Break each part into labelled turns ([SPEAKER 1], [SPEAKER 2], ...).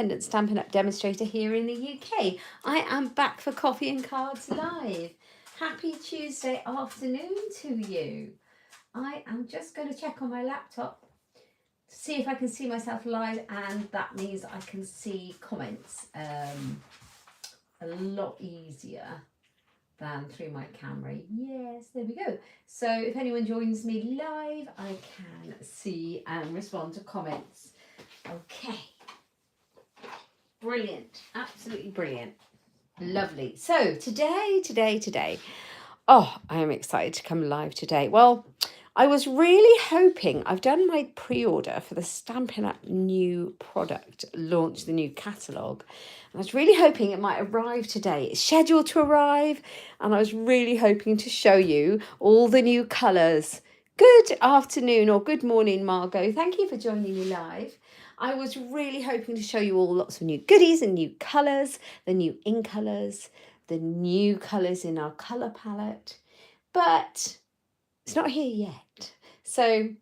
[SPEAKER 1] Stampin' Up demonstrator here in the UK. I am back for Coffee and Cards Live. Happy Tuesday afternoon to you. I am just going to check on my laptop to see if I can see myself live, and that means I can see comments a lot easier than through my camera. Yes, there we go. So if anyone joins me live, I can see and respond to comments. Okay. Brilliant. Absolutely brilliant. Lovely. So today. Oh, I am excited to come live today. Well, I was really hoping, I've done my pre-order for the Stampin' Up new product, launch the new catalogue. And I was really hoping it might arrive today. It's scheduled to arrive, and I was really hoping to show you all the new colours. Good afternoon or good morning, Margot. Thank you for joining me live. I was really hoping to show you all lots of new goodies and new colours, the new ink colours, the new colours in our colour palette, but it's not here yet. So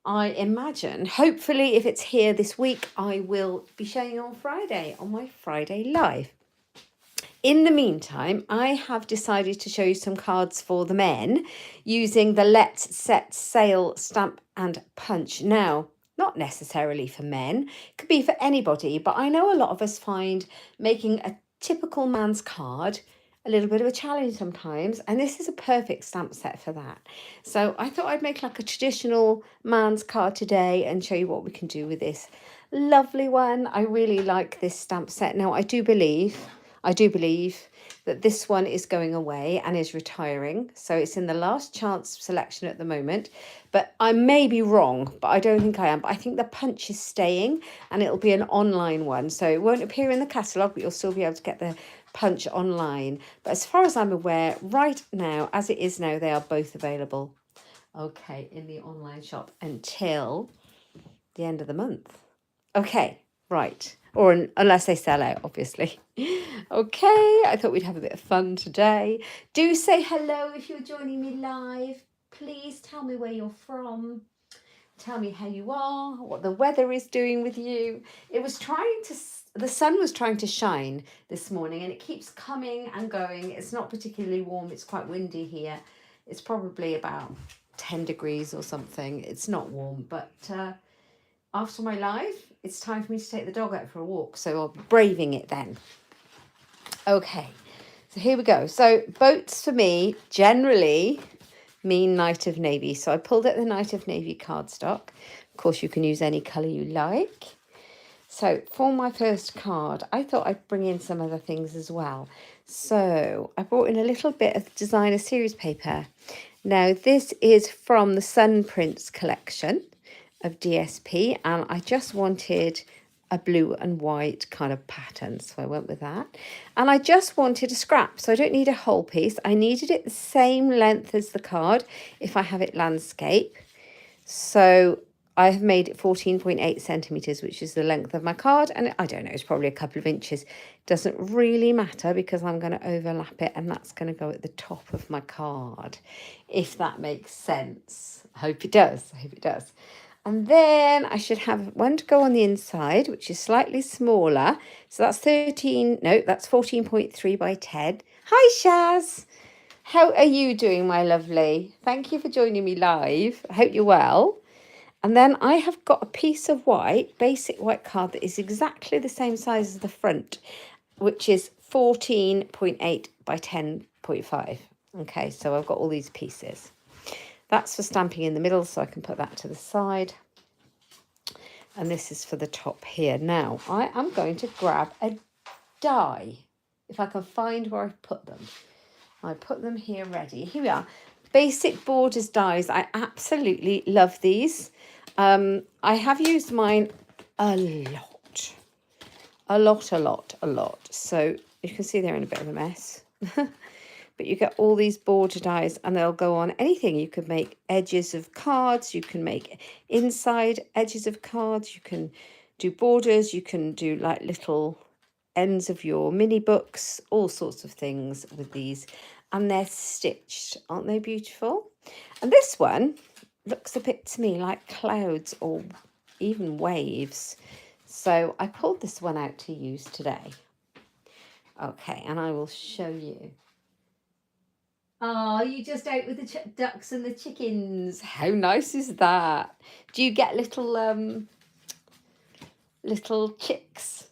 [SPEAKER 1] I imagine, hopefully, if it's here this week, I will be showing you on Friday, on my Friday Live. In the meantime, I have decided to show you some cards for the men using the Let's Set Sail stamp and punch. Now, not necessarily for men, it could be for anybody, but I know a lot of us find making a typical man's card a little bit of a challenge sometimes, and this is a perfect stamp set for that. So I thought I'd make like a traditional man's card today and show you what we can do with this lovely one. I really like this stamp set. Now, I do believe that this one is going away and is retiring. So it's in the last chance selection at the moment. But I may be wrong, but I don't think I am. But I think the punch is staying, and it'll be an online one. So it won't appear in the catalogue, but you'll still be able to get the punch online. But as far as I'm aware, right now, as it is now, they are both available. Okay, in the online shop until the end of the month. Okay, right. Or unless they sell out, obviously. Okay, I thought we'd have a bit of fun today. Do say hello if you're joining me live. Please tell me where you're from. Tell me how you are, what the weather is doing with you. The sun was trying to shine this morning, and it keeps coming and going. It's not particularly warm. It's quite windy here. It's probably about 10 degrees or something. It's not warm, but after my live, it's time for me to take the dog out for a walk, so I'll be braving it then. Okay, so here we go. So boats for me generally mean Knight of Navy. So I pulled out the Knight of Navy cardstock. Of course, you can use any colour you like. So for my first card, I thought I'd bring in some other things as well. So I brought in a little bit of designer series paper. Now this is from the Sun Prints collection of DSP, and I just wanted a blue and white kind of pattern, so I went with that. And I just wanted a scrap, so I don't need a whole piece. I needed it the same length as the card if I have it landscape. So I have made it 14.8 centimetres, which is the length of my card, and I don't know, it's probably a couple of inches. Doesn't really matter because I'm going to overlap it, and that's going to go at the top of my card, if that makes sense. I hope it does. And then I should have one to go on the inside, which is slightly smaller. So that's 14.3 by 10. Hi, Shaz. How are you doing, my lovely? Thank you for joining me live. I hope you're well. And then I have got a piece of white, basic white card that is exactly the same size as the front, which is 14.8 by 10.5. Okay, so I've got all these pieces. That's for stamping in the middle, so I can put that to the side. And this is for the top here. Now, I am going to grab a die, if I can find where I've put them. I put them here ready. Here we are. Basic Borders dies. I absolutely love these. I have used mine a lot. So you can see they're in a bit of a mess. But you get all these border dies, and they'll go on anything. You can make edges of cards. You can make inside edges of cards. You can do borders. You can do like little ends of your mini books, all sorts of things with these. And they're stitched. Aren't they beautiful? And this one looks a bit to me like clouds or even waves. So I pulled this one out to use today. Okay, and I will show you. Oh, you just out with the ducks and the chickens. How nice is that? Do you get little chicks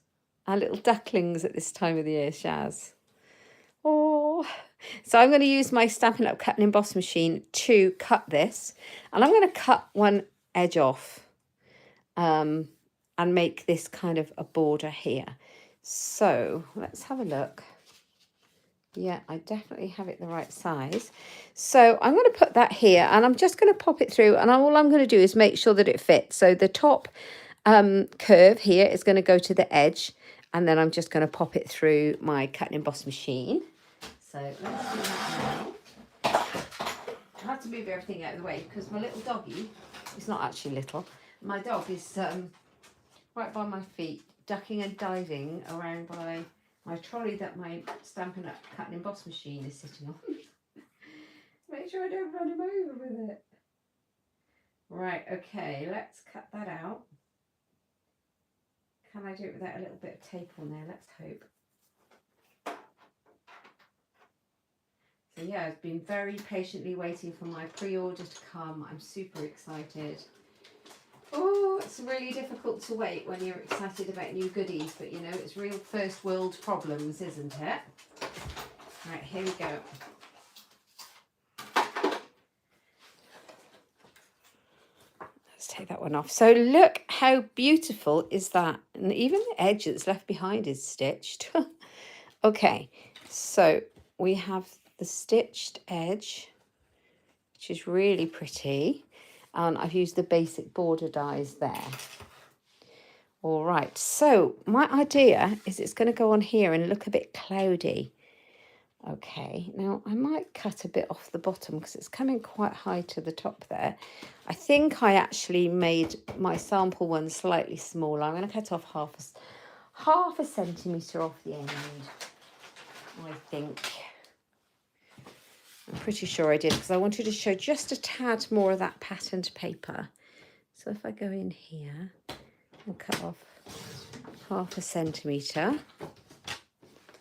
[SPEAKER 1] and little ducklings at this time of the year, Shaz? Oh, so I'm going to use my Stampin' Up! Cut and Emboss machine to cut this, and I'm going to cut one edge off and make this kind of a border here. So let's have a look. Yeah, I definitely have it the right size. So I'm going to put that here, and I'm just going to pop it through, and all I'm going to do is make sure that it fits. So the top curve here is going to go to the edge, and then I'm just going to pop it through my cut and emboss machine. So let's do that now. I have to move everything out of the way because my little doggy, it's not actually little, my dog is right by my feet, ducking and diving around by my trolley that my Stampin' Up! Cut and Emboss machine is sitting on. Make sure I don't run him over with it. Right, okay, let's cut that out. Can I do it without a little bit of tape on there? Let's hope. So yeah, I've been very patiently waiting for my pre-order to come. I'm super excited. Oh, it's really difficult to wait when you're excited about new goodies, but you know, it's real first world problems, isn't it? Right, here we go. Let's take that one off. So look how beautiful is that. And even the edge that's left behind is stitched. Okay, so we have the stitched edge, which is really pretty. And I've used the basic border dies there. All right, so my idea is it's going to go on here and look a bit cloudy. Okay, now I might cut a bit off the bottom because it's coming quite high to the top there. I think I actually made my sample one slightly smaller. I'm going to cut off half a centimetre off the end, I think. I'm pretty sure I did because I wanted to show just a tad more of that patterned paper. So if I go in here and cut off half a centimetre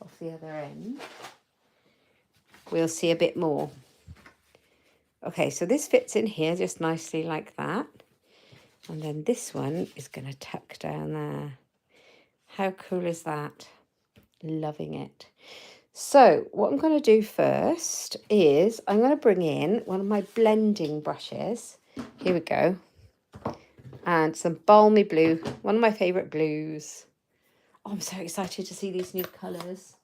[SPEAKER 1] off the other end, we'll see a bit more. Okay, so this fits in here just nicely like that. And then this one is going to tuck down there. How cool is that? Loving it. So what I'm going to do first is I'm going to bring in one of my blending brushes. Here we go. And some balmy blue, one of my favourite blues. Oh, I'm so excited to see these new colours.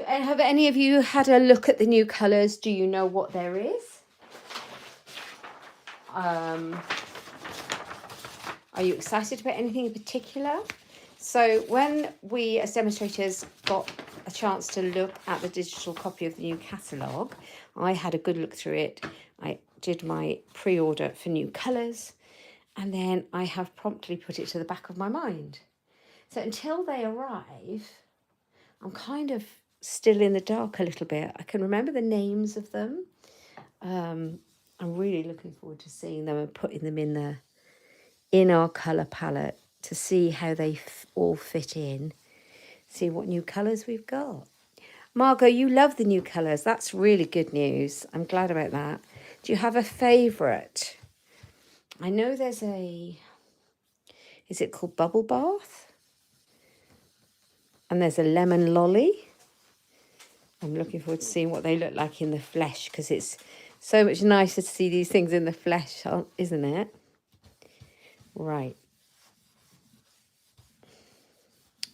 [SPEAKER 1] Have any of you had a look at the new colours? Do you know what there is? Are you excited about anything in particular? So when we as demonstrators got a chance to look at the digital copy of the new catalogue, I had a good look through it. I did my pre-order for new colours, and then I have promptly put it to the back of my mind. So until they arrive, I'm kind of still in the dark a little bit. I can remember the names of them. I'm really looking forward to seeing them and putting them in our colour palette to see how they all fit in, see what new colours we've got. Margot, you love the new colours. That's really good news. I'm glad about that. Do you have a favourite? I know there's is it called Bubble Bath? And there's a Lemon Lolly. I'm looking forward to seeing what they look like in the flesh because it's so much nicer to see these things in the flesh, isn't it? Right.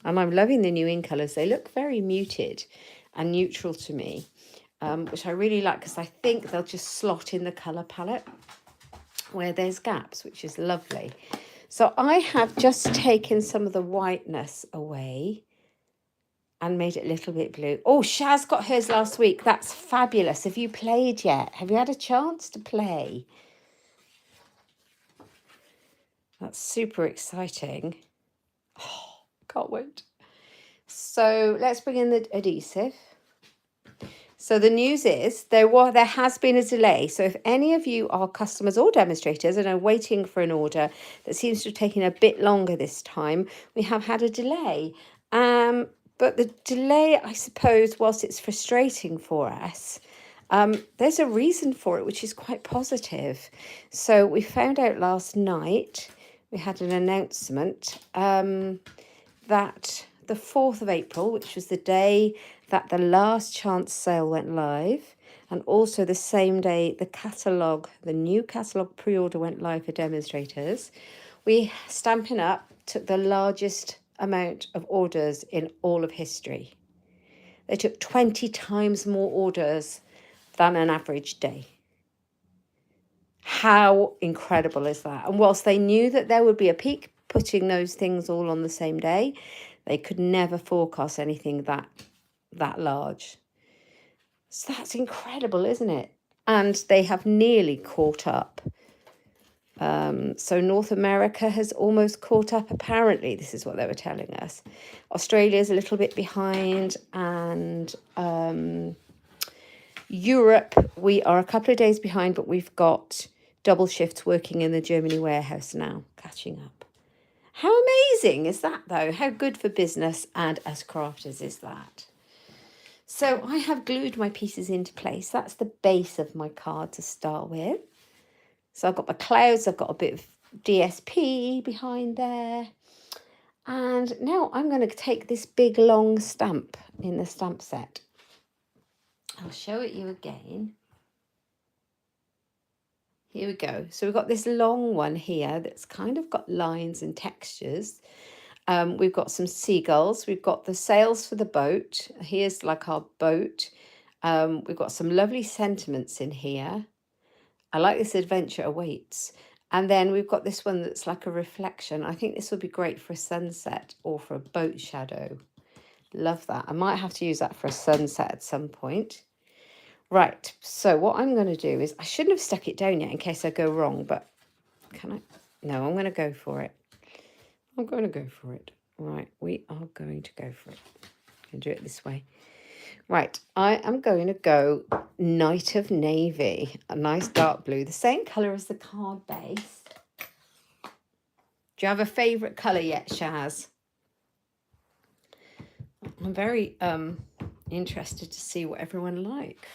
[SPEAKER 1] And I'm loving the new in colours. They look very muted and neutral to me, which I really like because I think they'll just slot in the colour palette where there's gaps, which is lovely. So I have just taken some of the whiteness away and made it a little bit blue. Oh, Shaz got hers last week. That's fabulous. Have you played yet? Have you had a chance to play? That's super exciting. Oh, can't wait. So let's bring in the adhesive. So the news is there has been a delay. So if any of you are customers or demonstrators and are waiting for an order that seems to have taken a bit longer this time, we have had a delay. But the delay, I suppose, whilst it's frustrating for us, there's a reason for it, which is quite positive. So we found out last night, we had an announcement that the 4th of April, which was the day that the last chance sale went live, and also the same day the new catalogue pre-order went live for demonstrators, we, Stampin' Up, took the largest amount of orders in all of history. They took 20 times more orders than an average day. How incredible is that? And whilst they knew that there would be a peak putting those things all on the same day, they could never forecast anything that large. So that's incredible, isn't it? And they have nearly caught up. So North America has almost caught up, apparently. This is what they were telling us. Australia's a little bit behind, and Europe, we are a couple of days behind, but we've got double shifts working in the Germany warehouse now, catching up. How amazing is that, though? How good for business and us crafters is that? So I have glued my pieces into place. That's the base of my card to start with. So I've got my clouds, I've got a bit of DSP behind there. And now I'm going to take this big long stamp in the stamp set. I'll show it you again. Here we go. So we've got this long one here that's kind of got lines and textures. We've got some seagulls. We've got the sails for the boat. Here's like our boat. We've got some lovely sentiments in here. I like this adventure awaits. And then we've got this one that's like a reflection. I think this would be great for a sunset or for a boat shadow. Love that. I might have to use that for a sunset at some point. Right, so what I'm going to do is, I shouldn't have stuck it down yet in case I go wrong, but can I? No, I'm going to go for it. I'm going to go for it. Right, we are going to go for it. I'm going to do it this way. Right, I am going to go Night of Navy, a nice dark blue, the same colour as the card base. Do you have a favourite colour yet, Shaz? I'm very interested to see what everyone likes.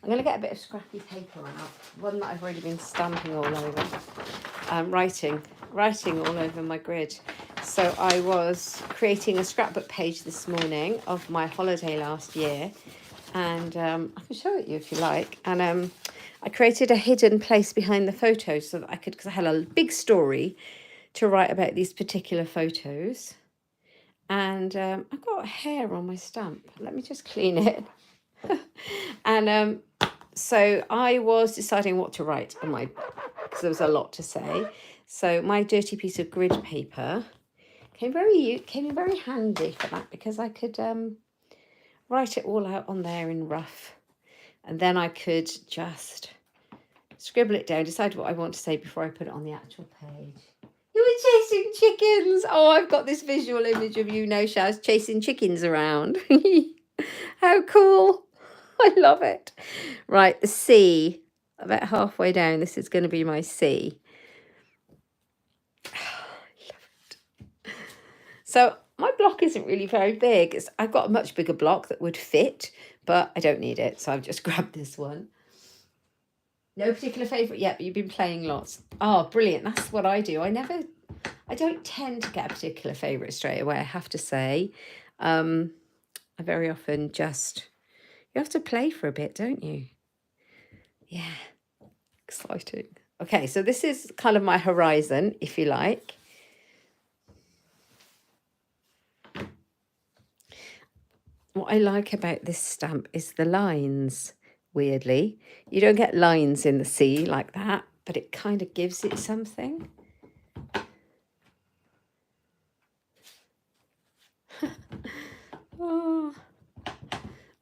[SPEAKER 1] I'm going to get a bit of scrappy paper out, one that I've already been stamping all over, writing all over my grid. So I was creating a scrapbook page this morning of my holiday last year, and I can show it you if you like. And I created a hidden place behind the photos so that I could, because I had a big story to write about these particular photos. And I've got hair on my stamp. Let me just clean it. And so I was deciding what to write on my, because there was a lot to say. So my dirty piece of grid paper came in very handy for that, because I could write it all out on there in rough, and then I could just scribble it down, decide what I want to say before I put it on the actual page. You were chasing chickens. Oh, I've got this visual image of you now, Shaz, chasing chickens around. How cool. I love it. Right, the C. About halfway down, this is going to be my C. I love it. So my block isn't really very big. I've got a much bigger block that would fit, but I don't need it. So I've just grabbed this one. No particular favourite yet, but you've been playing lots. Oh, brilliant. That's what I do. I don't tend to get a particular favourite straight away, I have to say. I very often just, you have to play for a bit, don't you? Yeah, exciting. Okay, so this is kind of my horizon, if you like. What I like about this stamp is the lines, weirdly. You don't get lines in the sea like that, but it kind of gives it something. Oh,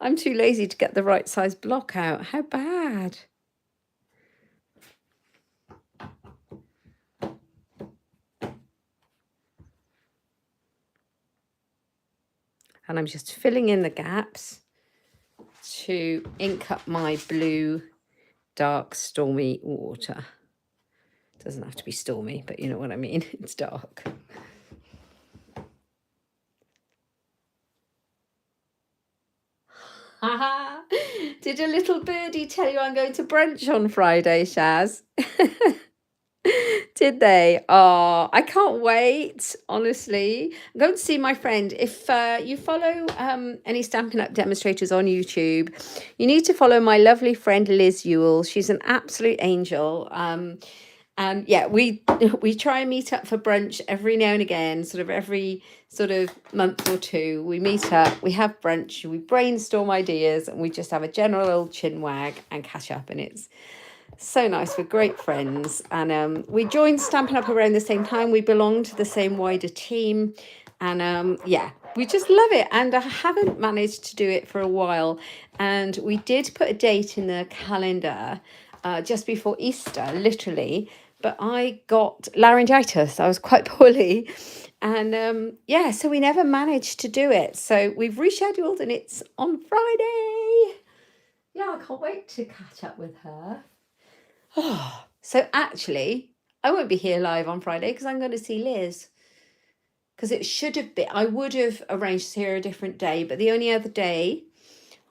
[SPEAKER 1] I'm too lazy to get the right size block out. How bad. And I'm just filling in the gaps to ink up my blue dark stormy water. Doesn't have to be stormy, but you know what I mean. It's dark. Did a little birdie tell you I'm going to brunch on Friday, Shaz? Did they? Oh, I can't wait, honestly. I'm going to see my friend. If you follow any Stampin' Up! Demonstrators on YouTube, you need to follow my lovely friend Liz Ewell. She's an absolute angel. And yeah, we try and meet up for brunch every now and again, sort of every sort of month or two. We meet up, we have brunch, we brainstorm ideas, and we just have a general old chin wag and catch up. And it's so nice. We're great friends. And we joined Stampin' Up! Around the same time. We belong to the same wider team. And yeah, we just love it. And I haven't managed to do it for a while. And we did put a date in the calendar just before Easter, literally. But I got laryngitis. I was quite poorly. And yeah, so we never managed to do it. So we've rescheduled and it's on Friday. Yeah, I can't wait to catch up with her. Oh, so actually, I won't be here live on Friday because I'm going to see Liz. Because it should have been, I would have arranged to see her a different day, but the only other day,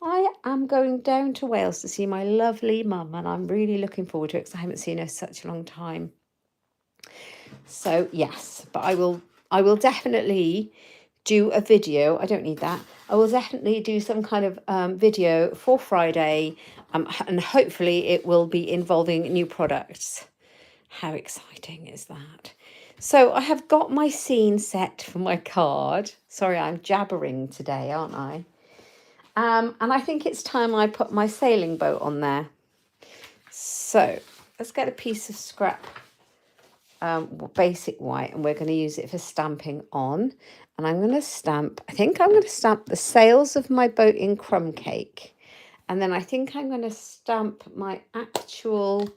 [SPEAKER 1] I am going down to Wales to see my lovely mum, and I'm really looking forward to it because I haven't seen her such a long time. So yes, but I will definitely do a video. I don't need that. I will definitely do some kind of video for Friday, and hopefully it will be involving new products. How exciting is that? So I have got my scene set for my card. Sorry, I'm jabbering today, aren't I? And I think it's time I put my sailing boat on there. So let's get a piece of scrap basic white, and we're going to use it for stamping on. And I'm going to stamp, I think I'm going to stamp the sails of my boat in crumb cake. And then I think I'm going to stamp my actual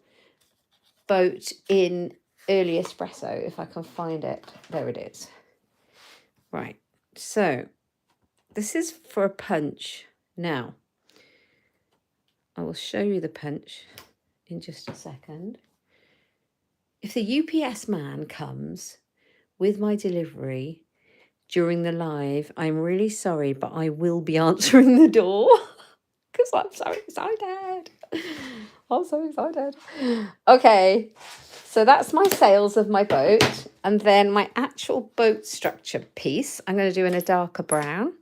[SPEAKER 1] boat in early espresso, if I can find it. There it is. Right, so this is for a punch. Now, I will show you the punch in just a second. If the UPS man comes with my delivery during the live, I'm really sorry, but I will be answering the door because I'm so excited. I'm so excited. Okay, so that's my sails of my boat, and then my actual boat structure piece I'm going to do in a darker brown.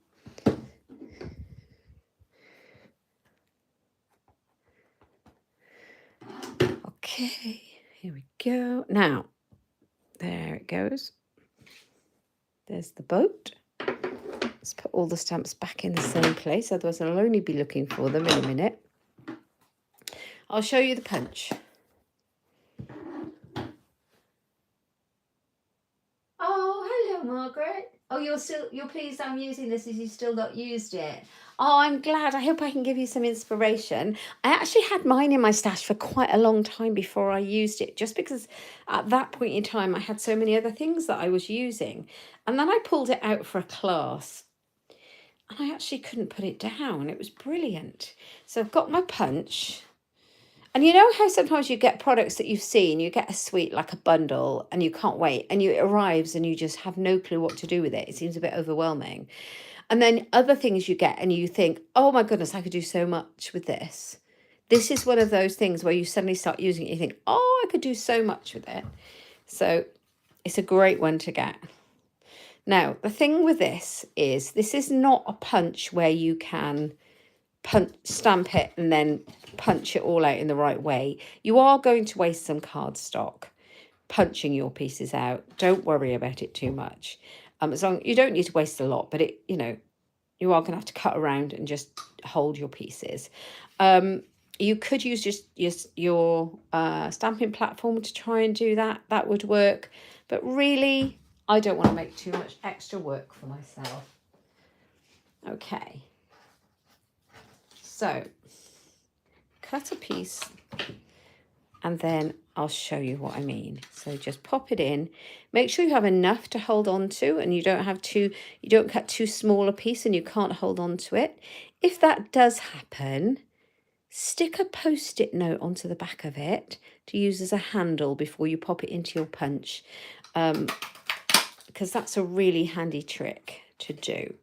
[SPEAKER 1] Okay, here we go. Now, there it goes. There's the boat. Let's put all the stamps back in the same place, otherwise I'll only be looking for them in a minute. I'll show you the punch. Oh, hello, Margaret. Oh, you're pleased I'm using this as you've still not used it. Oh, I'm glad. I hope I can give you some inspiration. I actually had mine in my stash for quite a long time before I used it, just because at that point in time I had so many other things that I was using. And then I pulled it out for a class and I actually couldn't put it down. It was brilliant. So I've got my punch. And you know how sometimes you get products that you've seen, you get a sweet like a bundle and you can't wait, and it arrives and you just have no clue what to do with it. It seems a bit overwhelming. And then other things you get and you think, oh my goodness, I could do so much with this. This is one of those things where you suddenly start using it, you think, oh, I could do so much with it. So it's a great one to get. Now, the thing with this is not a punch where you can stamp it and then punch it all out in the right way. You are going to waste some cardstock punching your pieces out. Don't worry about it too much. As long you don't need to waste a lot, but it, you know, you are going to have to cut around and just hold your pieces. You could use just your stamping platform to try and do that. That would work. But really, I don't want to make too much extra work for myself. Okay. So, cut a piece and then I'll show you what I mean. So just pop it in. Make sure you have enough to hold on to, and you don't cut too small a piece and you can't hold on to it. If that does happen, stick a post-it note onto the back of it to use as a handle before you pop it into your punch, because that's a really handy trick to do.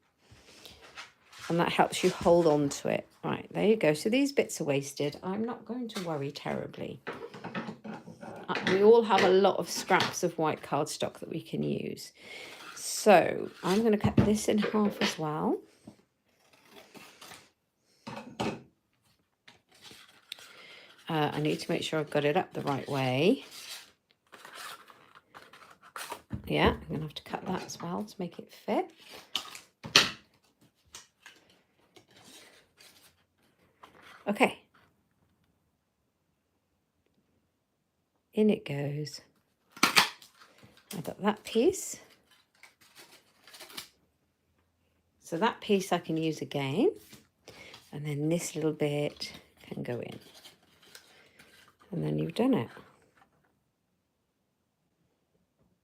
[SPEAKER 1] And that helps you hold on to it. Right, there you go. So these bits are wasted. I'm not going to worry terribly. We all have a lot of scraps of white cardstock that we can use. So I'm going to cut this in half as well. I need to make sure I've got it up the right way. Yeah, I'm going to have to cut that as well to make it fit. Okay. In it goes. I've got that piece. So that piece I can use again. And then this little bit can go in. And then you've done it.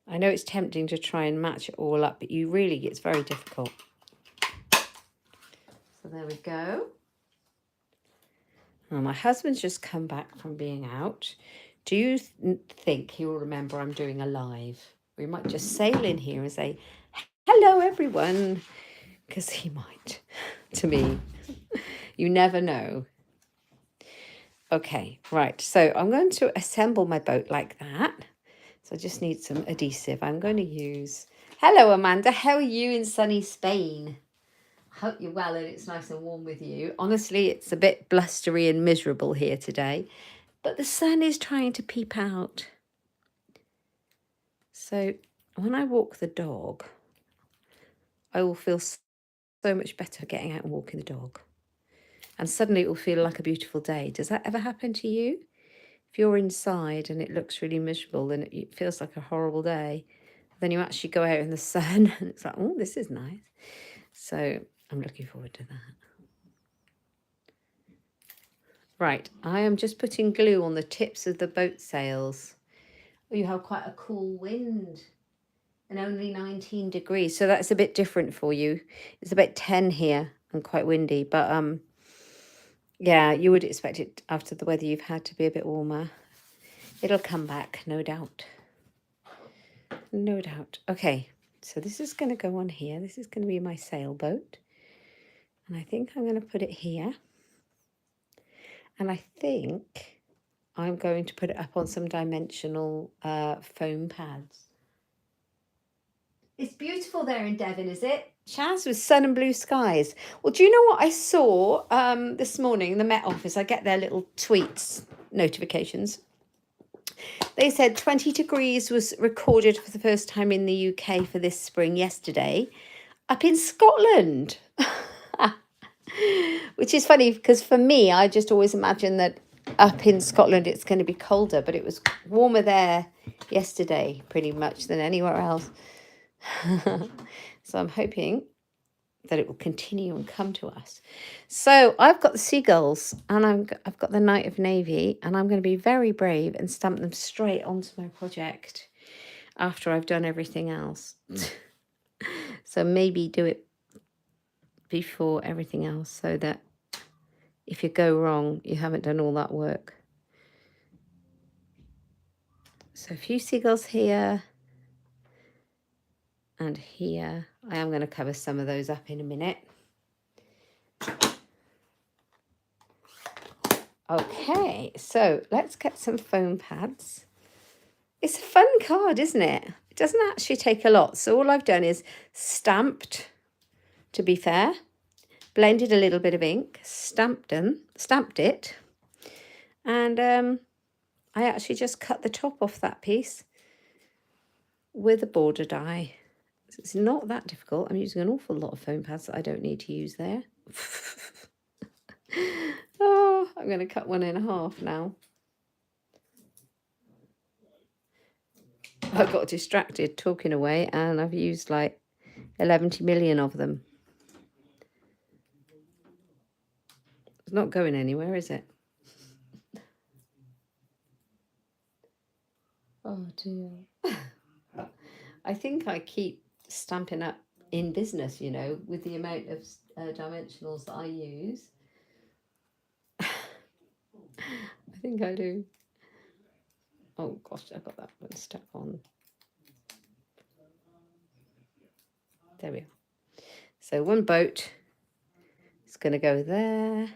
[SPEAKER 1] I know it's tempting to try and match it all up, but it's very difficult. So there we go. Well, my husband's just come back from being out. Do you think he will remember I'm doing a live? We might just sail in here and say, hello, everyone, because he might to me. You never know. Okay, right. So I'm going to assemble my boat like that. So I just need some adhesive. I'm going to use... Hello, Amanda. How are you in sunny Spain? Hope you're well and it's nice and warm with you. Honestly, it's a bit blustery and miserable here today, but the sun is trying to peep out. So when I walk the dog, I will feel so much better getting out and walking the dog. And suddenly it will feel like a beautiful day. Does that ever happen to you? If you're inside and it looks really miserable and it feels like a horrible day, then you actually go out in the sun and it's like, oh, this is nice. So I'm looking forward to that. Right, I am just putting glue on the tips of the boat sails. Oh, you have quite a cool wind and only 19 degrees. So that's a bit different for you. It's about 10 here and quite windy. But yeah, you would expect it after the weather you've had to be a bit warmer. It'll come back, no doubt. No doubt. Okay, so this is going to go on here. This is going to be my sailboat. And I think I'm going to put it here. And I think I'm going to put it up on some dimensional foam pads. It's beautiful there in Devon, is it? Shaz, with sun and blue skies. Well, do you know what I saw this morning in the Met Office? I get their little tweets, notifications. They said 20 degrees was recorded for the first time in the UK for this spring yesterday, up in Scotland. Which is funny because for me, I just always imagine that up in Scotland it's going to be colder, but it was warmer there yesterday pretty much than anywhere else. So I'm hoping that it will continue and come to us. So I've got the seagulls and I've got the Knight of Navy, and I'm going to be very brave and stamp them straight onto my project after I've done everything else. So maybe do it before everything else so that if you go wrong, you haven't done all that work. So a few seagulls here and here. I am going to cover some of those up in a minute. Okay, so let's get some foam pads. It's a fun card, isn't it? It doesn't actually take a lot. So all I've done is stamped, to be fair, blended a little bit of ink, stamped it, and I actually just cut the top off that piece with a border die. So it's not that difficult. I'm using an awful lot of foam pads that I don't need to use there. Oh, I'm going to cut one in half now. I got distracted talking away and I've used like 11 million of them. It's not going anywhere, is it? Oh dear. I think I keep Stampin' Up in business, you know, with the amount of dimensionals that I use. I think I do. Oh gosh, I got that one stuck on. There we are. So one boat is going to go there.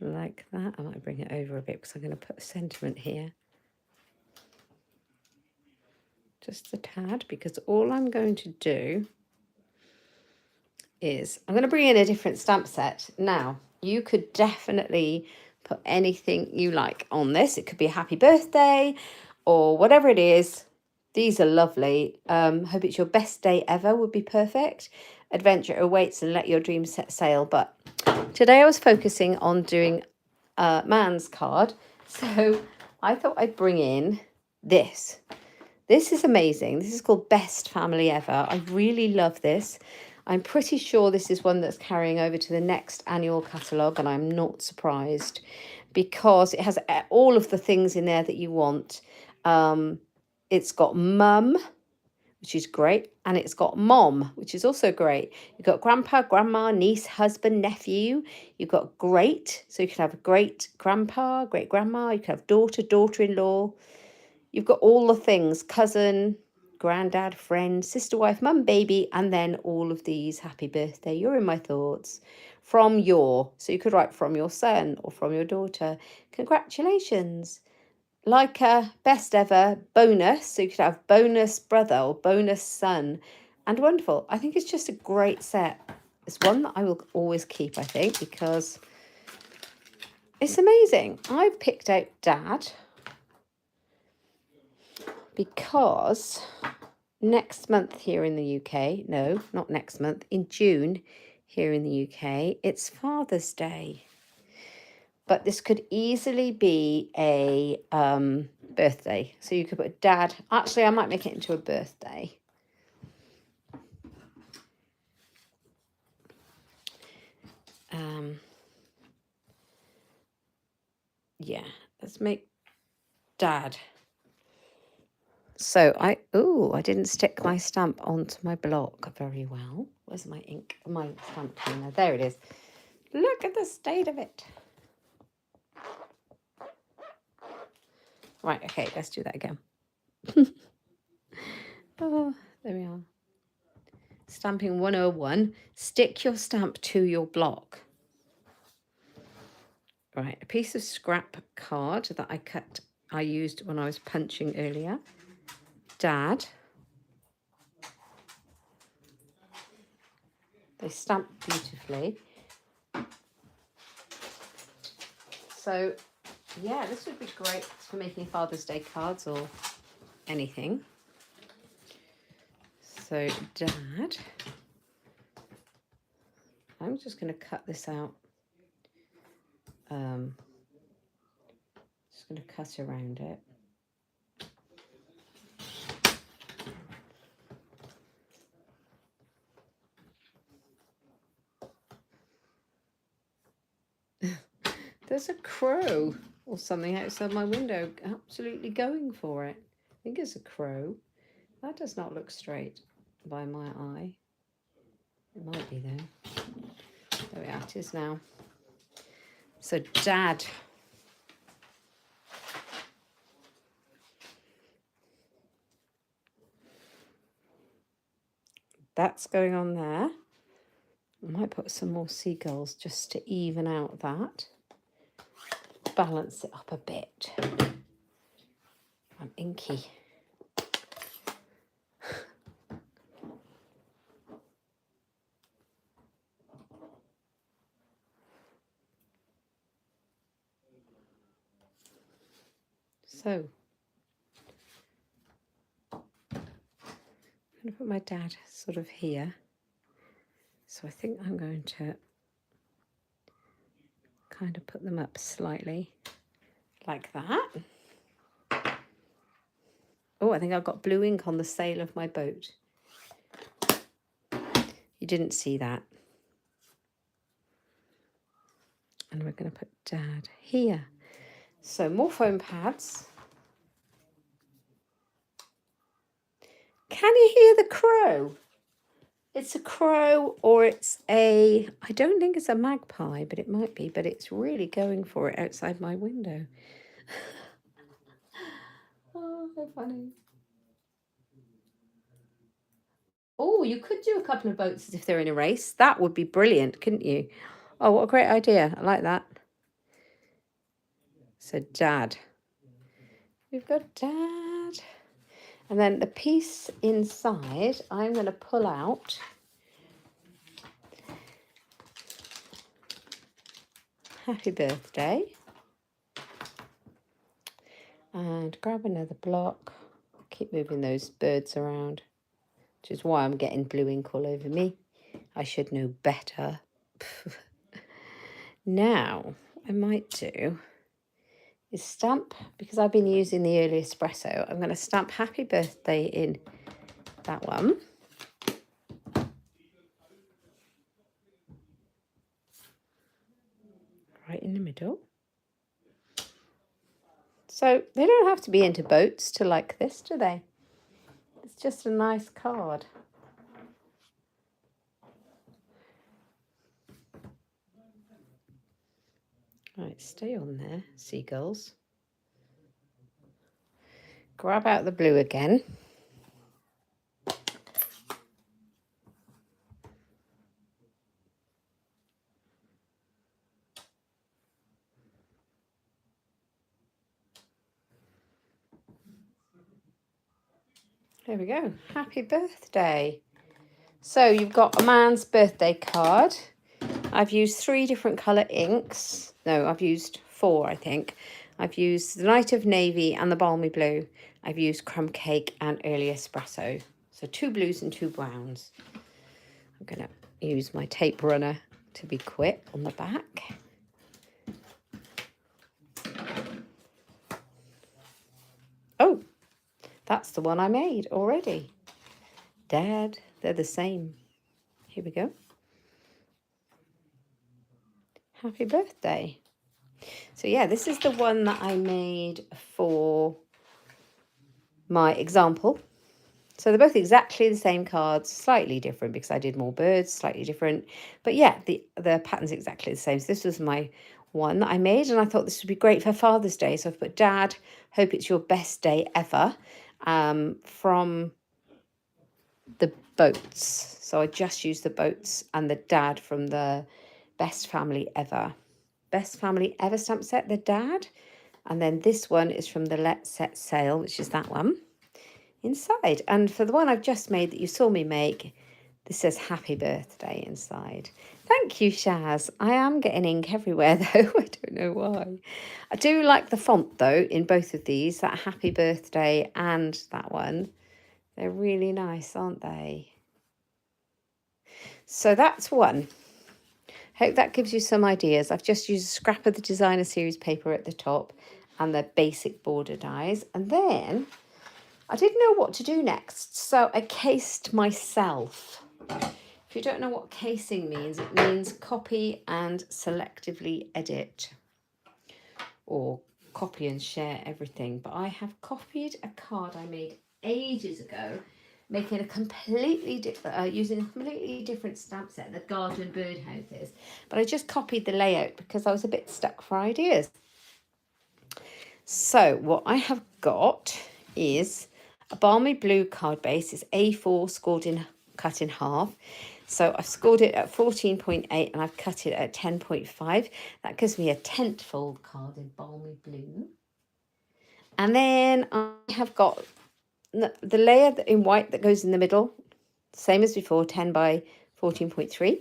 [SPEAKER 1] Like that. I might bring it over a bit because I'm going to put a sentiment here. Just a tad, because all I'm going to do is I'm going to bring in a different stamp set. Now, you could definitely put anything you like on this. It could be a happy birthday or whatever it is. These are lovely. Hope it's your best day ever would be perfect. Adventure awaits and let your dreams set sail. But today I was focusing on doing a man's card. So I thought I'd bring in this. This is amazing. This is called Best Family Ever. I really love this. I'm pretty sure this is one that's carrying over to the next annual catalogue, and I'm not surprised because it has all of the things in there that you want. It's got mum, which is great, and it's got mom, which is also great. You've got grandpa, grandma, niece, husband, nephew. You've got great, so you can have a great grandpa, great grandma. You can have daughter, daughter-in-law. You've got all the things, cousin, granddad, friend, sister, wife, mum, baby, and then all of these, happy birthday, you're in my thoughts, from your, so you could write from your son or from your daughter, congratulations, like a best ever bonus, so you could have bonus brother or bonus son, and wonderful. I think it's just a great set. It's one that I will always keep, I think, because it's amazing. I've picked out Dad, because next month here in the UK, no, not next month, in June here in the UK, it's Father's Day. But this could easily be a birthday. So you could put Dad. Actually, I might make it into a birthday. Yeah, let's make Dad. So I didn't stick my stamp onto my block very well. Where's my ink? My stamp cleaner. There it is. Look at the state of it. Right, okay, let's do that again. Oh, there we are. Stamping 101. Stick your stamp to your block. Right, a piece of scrap card that I used when I was punching earlier. Dad. They stamp beautifully. So, yeah, this would be great for making Father's Day cards or anything. So, Dad. I'm just going to cut this out. Just going to cut around it. There's a crow or something outside my window, absolutely going for it. I think it's a crow. That does not look straight by my eye. It might be though. There we are, it is now. So Dad. That's going on there. I might put some more seagulls just to even out that. Balance it up a bit. I'm inky. So, I'm going to put my dad sort of here. So I think I'm going to kind of put them up slightly like that. Oh, I think I've got blue ink on the sail of my boat. You didn't see that. And we're going to put Dad here. So more foam pads. Can you hear the crow? It's a crow, or it's a, I don't think it's a magpie, but it might be, but it's really going for it outside my window. Oh, so funny. Oh, you could do a couple of boats as if they're in a race. That would be brilliant, couldn't you? Oh, what a great idea. I like that. So Dad. We've got Dad. And then the piece inside, I'm going to pull out Happy Birthday. And grab another block. Keep moving those birds around, which is why I'm getting blue ink all over me. I should know better. Now, I might do is stamp, because I've been using the early espresso, I'm going to stamp Happy Birthday in that one. Right in the middle. So they don't have to be into boats to like this, do they? It's just a nice card. Right, stay on there, seagulls. Grab out the blue again. There we go. Happy birthday. So you've got a man's birthday card. I've used 3 different colour inks. No, I've used 4, I think. I've used the Night of Navy and the Balmy Blue. I've used Crumb Cake and Early Espresso. So 2 blues and 2 browns. I'm going to use my tape runner to be quick on the back. Oh, that's the one I made already. Dad, they're the same. Here we go. Happy birthday. So yeah, this is the one that I made for my example. So they're both exactly the same cards, slightly different because I did more birds, slightly different. But yeah, the pattern's exactly the same. So this was my one that I made, and I thought this would be great for Father's Day. So I've put Dad, hope it's your best day ever, from the boats. So I just used the boats, and the Dad from the Best Family Ever. Best Family Ever stamp set, the Dad. And then this one is from the Let's Set Sail, which is that one inside. And for the one I've just made that you saw me make, this says Happy Birthday inside. Thank you, Shaz. I am getting ink everywhere though. I don't know why. I do like the font though in both of these, that Happy Birthday and that one. They're really nice, aren't they? So that's one. Hope that gives you some ideas. I've just used a scrap of the designer series paper at the top and the basic border dies. And then I didn't know what to do next, so I cased myself. If you don't know what casing means, it means copy and selectively edit, or copy and share everything. But I have copied a card I made ages ago, making a completely using a completely different stamp set, the garden birdhouses. But I just copied the layout because I was a bit stuck for ideas. So what I have got is a Balmy Blue card base. It's A4 cut in half. So I've scored it at 14.8 and I've cut it at 10.5. That gives me a tent fold card in Balmy Blue. And then I have got the layer in white that goes in the middle, same as before, 10 by 14.3.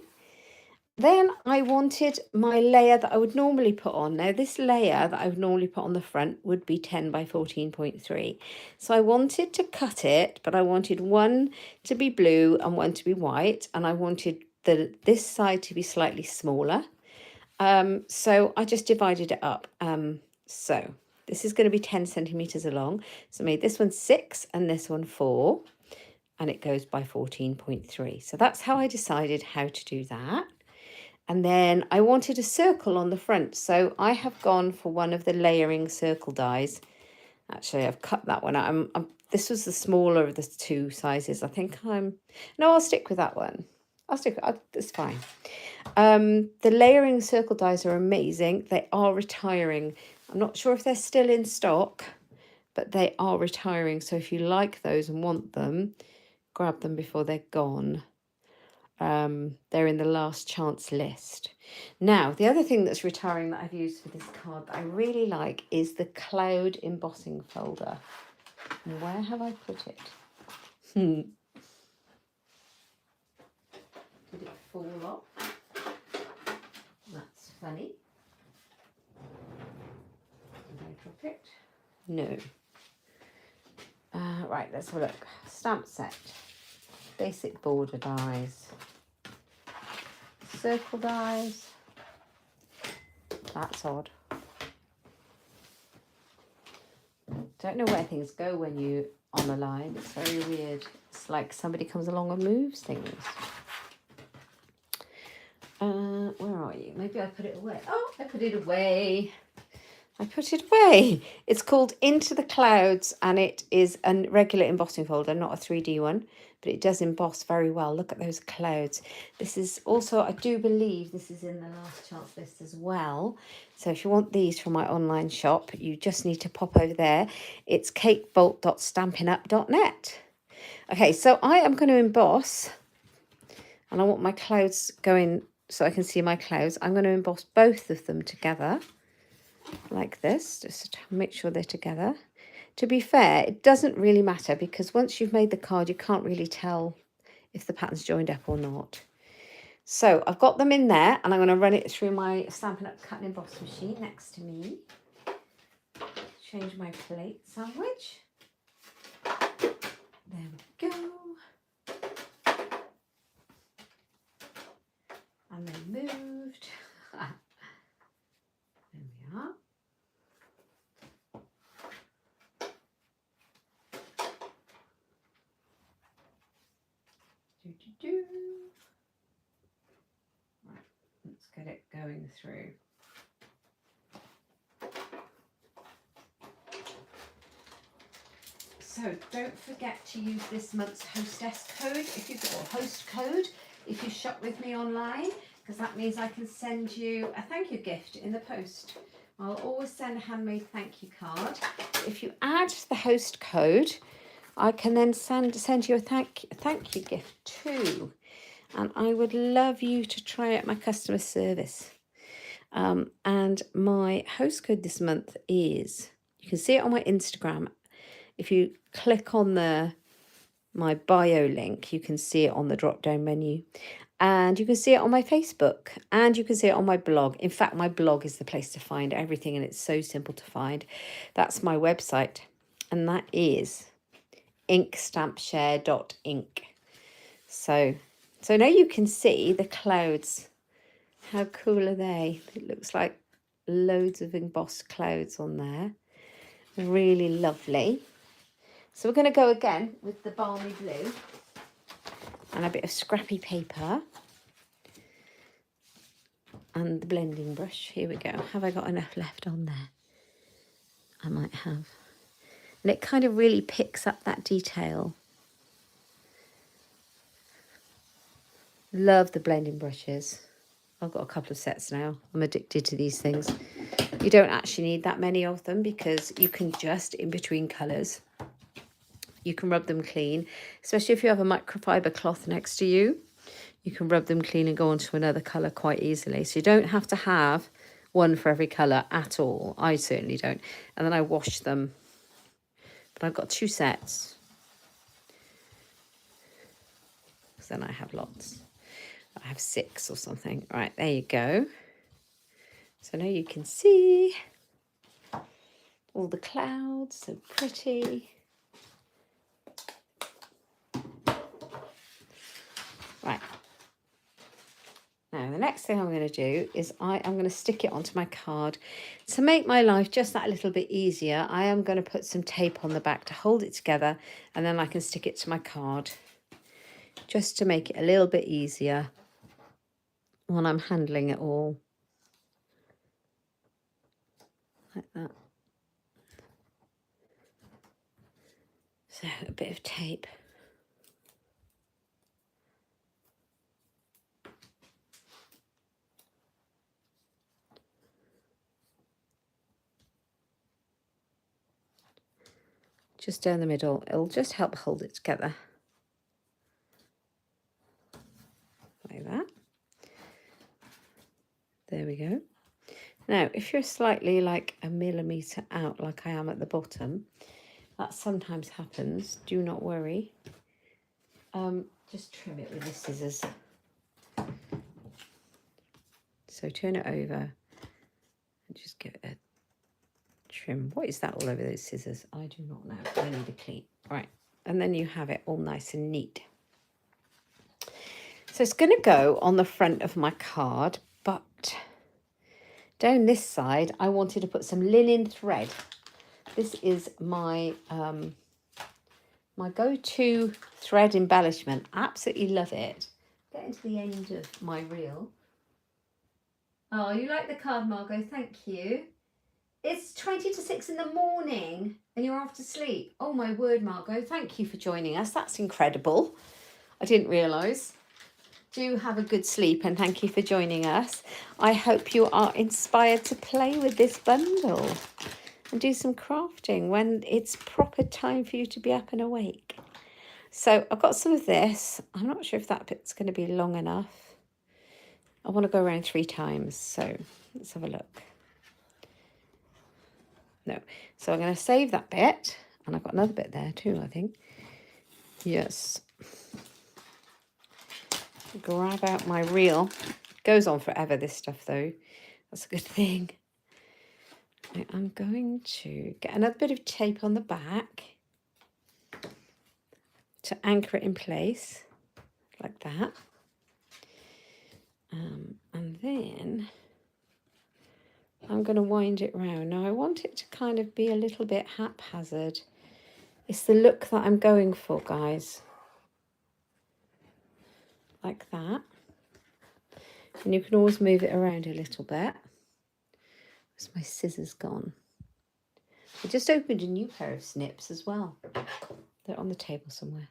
[SPEAKER 1] Then I wanted my layer that I would normally put on. Now this layer that I would normally put on the front would be 10 by 14.3. So I wanted to cut it, but I wanted one to be blue and one to be white. And I wanted this side to be slightly smaller. So I just divided it up. So this is going to be 10 centimeters long. So I made this one 6 and this one 4. And it goes by 14.3. So that's how I decided how to do that. And then I wanted a circle on the front, so I have gone for one of the layering circle dies. Actually, I've cut that one out. This was the smaller of the two sizes. I think no, I'll stick with that one. It's fine. The layering circle dies are amazing. They are retiring. I'm not sure if they're still in stock, but they are retiring. So if you like those and want them, grab them before they're gone. They're in the last chance list. Now, the other thing that's retiring that I've used for this card that I really like is the cloud embossing folder. And where have I put it? Did it fall off? That's funny. Did I drop it? No. Right, let's have a look. Stamp set. Basic border dies. Circle dies. That's odd. Don't know where things go when you on a line. It's very weird. It's like somebody comes along and moves things. Where are you? Maybe I put it away. Oh, I put it away. It's called Into the Clouds, and it is a regular embossing folder, not a 3D one, but it does emboss very well. Look at those clouds. This is also, I do believe this is in the last chance list as well. So if you want these from my online shop, you just need to pop over there. It's katebolt.stampinup.net. Okay, so I am going to emboss, and I want my clouds going so I can see my clouds. I'm going to emboss both of them together like this, just to make sure they're together. To be fair, it doesn't really matter because once you've made the card, you can't really tell if the pattern's joined up or not. So I've got them in there, and I'm going to run it through my Stampin' Up! Cut and Emboss machine next to me. Change my plate sandwich. There we go. And they moved. There we are. Right, let's get it going through. So don't forget to use this month's hostess code if you've got a host code if you shop with me online, because that means I can send you a thank you gift in the post. I'll always send a handmade thank you card. If you add the host code, I can then send you a thank you gift too. And I would love you to try out my customer service. And my host code this month is, you can see it on my Instagram. If you click on my bio link, you can see it on the drop down menu. And you can see it on my Facebook, and you can see it on my blog. In fact, my blog is the place to find everything, and it's so simple to find. That's my website, and that is inkstampshare.ink. So now you can see the clouds. How cool are they? It looks like loads of embossed clouds on there. Really lovely. So we're going to go again with the balmy blue and a bit of scrappy paper and the blending brush. Here we go. Have I got enough left on there? I might have. And it kind of really picks up that detail. Love the blending brushes. I've got a couple of sets now. I'm addicted to these things. You don't actually need that many of them because you can just, in between colours, you can rub them clean, especially if you have a microfiber cloth next to you. You can rub them clean and go on to another colour quite easily. So you don't have to have one for every colour at all. I certainly don't. And then I wash them. But I've got 2 sets. So then I have lots. I have 6 or something. Right, there you go. So now you can see all the clouds, so pretty. Right. Now, the next thing I'm going to do is I am going to stick it onto my card. To make my life just that little bit easier, I am going to put some tape on the back to hold it together, and then I can stick it to my card just to make it a little bit easier. when I'm handling it all. Like that. So a bit of tape. Just down the middle. It'll just help hold it together. Like that. There we go. Now, if you're slightly like a millimetre out like I am at the bottom, that sometimes happens. Do not worry. Just trim it with the scissors. So turn it over and just give it a trim. What is that all over those scissors? I do not know. I need a clean. Right. And then you have it all nice and neat. So it's going to go on the front of my card, but down this side, I wanted to put some linen thread. This is my my go-to thread embellishment. I absolutely love it. Getting to the end of my reel. Oh, you like the card, Margot? Thank you. It's 20 to 6 in the morning and you're off to sleep. Oh my word, Margot. Thank you for joining us. That's incredible. I didn't realise. Do have a good sleep and thank you for joining us. I hope you are inspired to play with this bundle and do some crafting when it's proper time for you to be up and awake. So I've got some of this. I'm not sure if that bit's going to be long enough. I want to go around 3 times, so let's have a look. No, so I'm going to save that bit, and I've got another bit there too, I think. Yes. Grab out my reel. Goes on forever, this stuff, though. That's a good thing. I'm going to get another bit of tape on the back to anchor it in place, like that. And then I'm going to wind it round. Now, I want it to kind of be a little bit haphazard. It's the look that I'm going for, guys. Like that. And you can always move it around a little bit. Where's my scissors gone? I just opened a new pair of snips as well. They're on the table somewhere.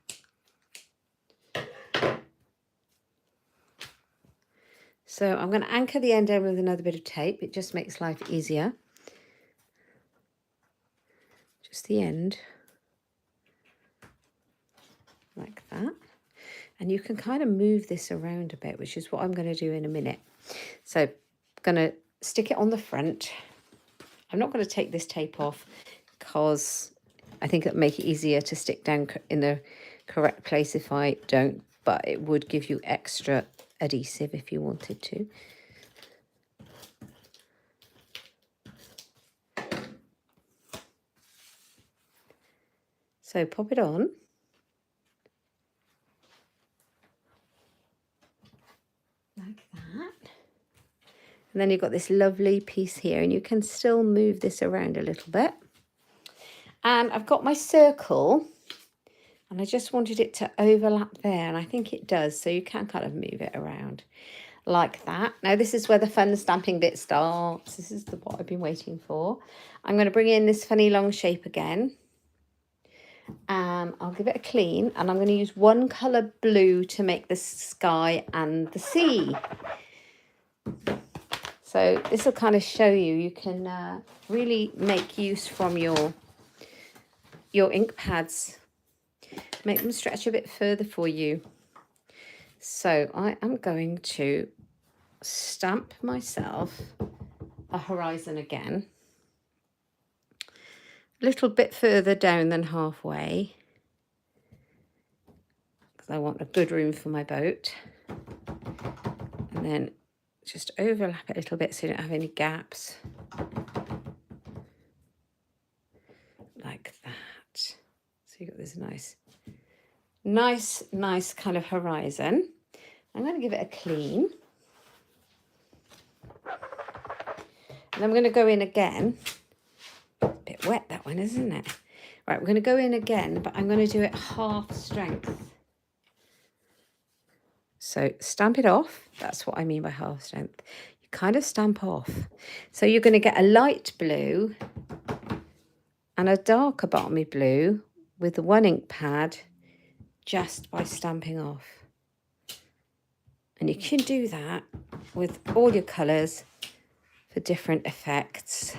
[SPEAKER 1] So I'm going to anchor the end with another bit of tape. It just makes life easier. Just the end. Like that. And you can kind of move this around a bit, which is what I'm going to do in a minute. So I'm going to stick it on the front. I'm not going to take this tape off because I think it'll make it easier to stick down in the correct place if I don't, but it would give you extra adhesive if you wanted to. So pop it on. Like that. And then you've got this lovely piece here, and you can still move this around a little bit. And I've got my circle, and I just wanted it to overlap there, and I think it does, so you can kind of move it around like that. Now this is where the fun stamping bit starts. This is what I've been waiting for. I'm going to bring in this funny long shape again. I'll give it a clean, and I'm going to use one colour blue to make the sky and the sea. So this will kind of show you can really make use from your ink pads. Make them stretch a bit further for you. So I am going to stamp myself a horizon again. A little bit further down than halfway, because I want a good room for my boat. And then just overlap it a little bit so you don't have any gaps. Like that. So you've got this nice kind of horizon. I'm going to give it a clean. And I'm going to go in again. A bit wet, that one, isn't it? Right, we're going to go in again, but I'm going to do it half strength. So stamp it off. That's what I mean by half strength. You kind of stamp off. So you're going to get a light blue and a darker bottomy blue with the one ink pad just by stamping off. And you can do that with all your colours for different effects.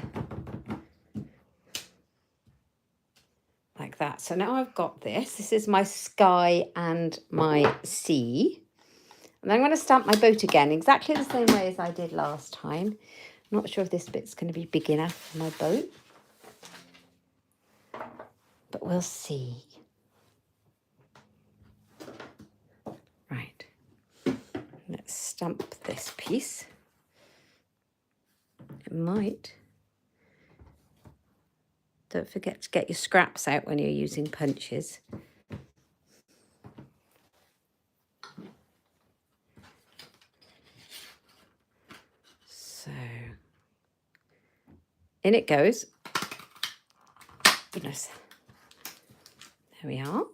[SPEAKER 1] Like that. So now I've got this. This is my sky and my sea. And I'm going to stamp my boat again, exactly the same way as I did last time. I'm not sure if this bit's going to be big enough for my boat, but we'll see. Right. Let's stamp this piece. It might. Don't forget to get your scraps out when you're using punches. So, in it goes. Goodness. There we are.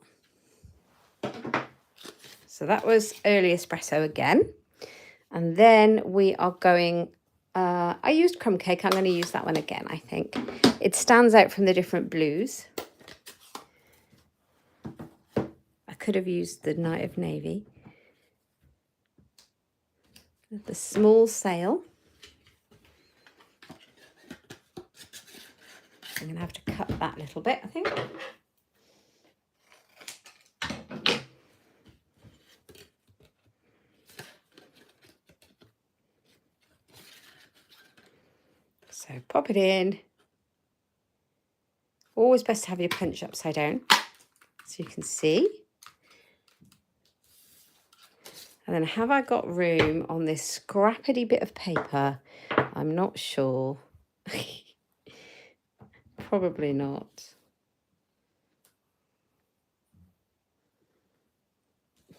[SPEAKER 1] So that was early espresso again. And then we are going, I used crumb cake. I'm going to use that one again, I think. It stands out from the different blues. I could have used the Night of Navy. The small sail. I'm going to have to cut that little bit, I think. So pop it in. Always best to have your punch upside down so you can see. And then have I got room on this scrappity bit of paper? I'm not sure. Probably not.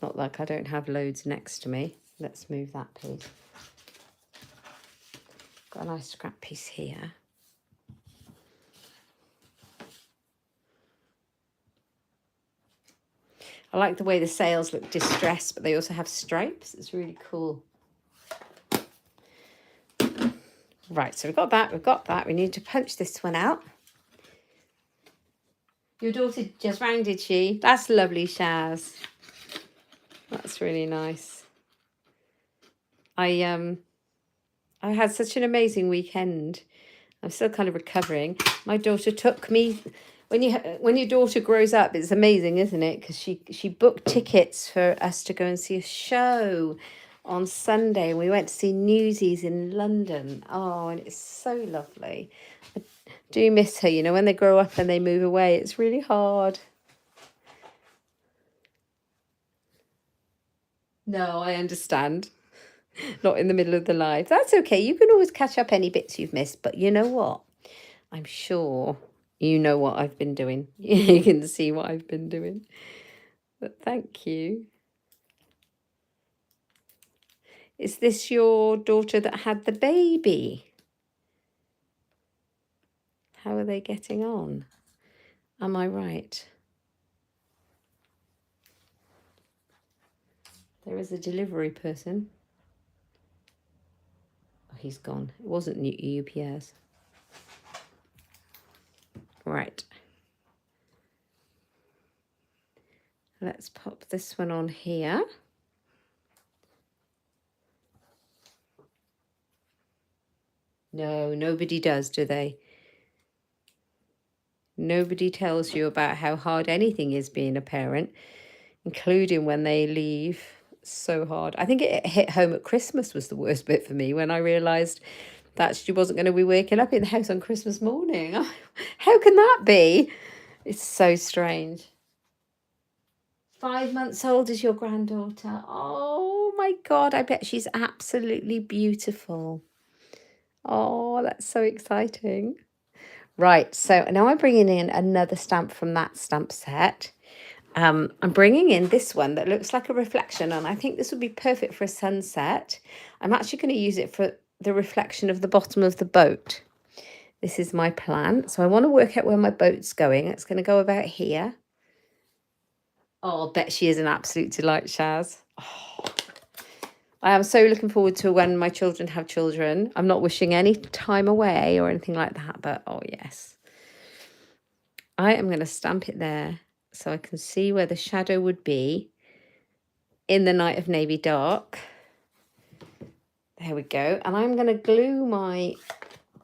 [SPEAKER 1] Not like I don't have loads next to me. Let's move that, please. Got a nice scrap piece here. I like the way the sails look distressed, but they also have stripes. It's really cool. Right, so we've got that. We need to punch this one out. Your daughter just rang, did she? That's lovely, Shaz. That's really nice. I had such an amazing weekend. I'm still kind of recovering. My daughter took me. When your daughter grows up, it's amazing, isn't it? Because she booked tickets for us to go and see a show on Sunday. We went to see Newsies in London. Oh, and it's so lovely. I do miss her. You know, when they grow up and they move away, it's really hard. No, I understand. Not in the middle of the live. That's okay. You can always catch up any bits you've missed. But you know what? I'm sure you know what I've been doing. You can see what I've been doing. But thank you. Is this your daughter that had the baby? How are they getting on? Am I right? There is a delivery person. Oh, he's gone. It wasn't UPS. Right. Let's pop this one on here. No, nobody does, do they? Nobody tells you about how hard anything is being a parent, including when they leave. So hard. I think it hit home at Christmas was the worst bit for me when I realised that she wasn't going to be waking up in the house on Christmas morning. How can that be? It's so strange. 5 months old is your granddaughter. Oh my God, I bet she's absolutely beautiful. Oh, that's so exciting. Right, so now I'm bringing in another stamp from that stamp set. I'm bringing in this one that looks like a reflection, and I think this would be perfect for a sunset. I'm actually going to use it for the reflection of the bottom of the boat. This is my plan. So I want to work out where my boat's going. It's going to go about here. Oh, I bet she is an absolute delight, Shaz. Oh, I am so looking forward to when my children have children. I'm not wishing any time away or anything like that, but oh yes. I am going to stamp it there so I can see where the shadow would be in the night of navy dark. There we go. And I'm going to glue my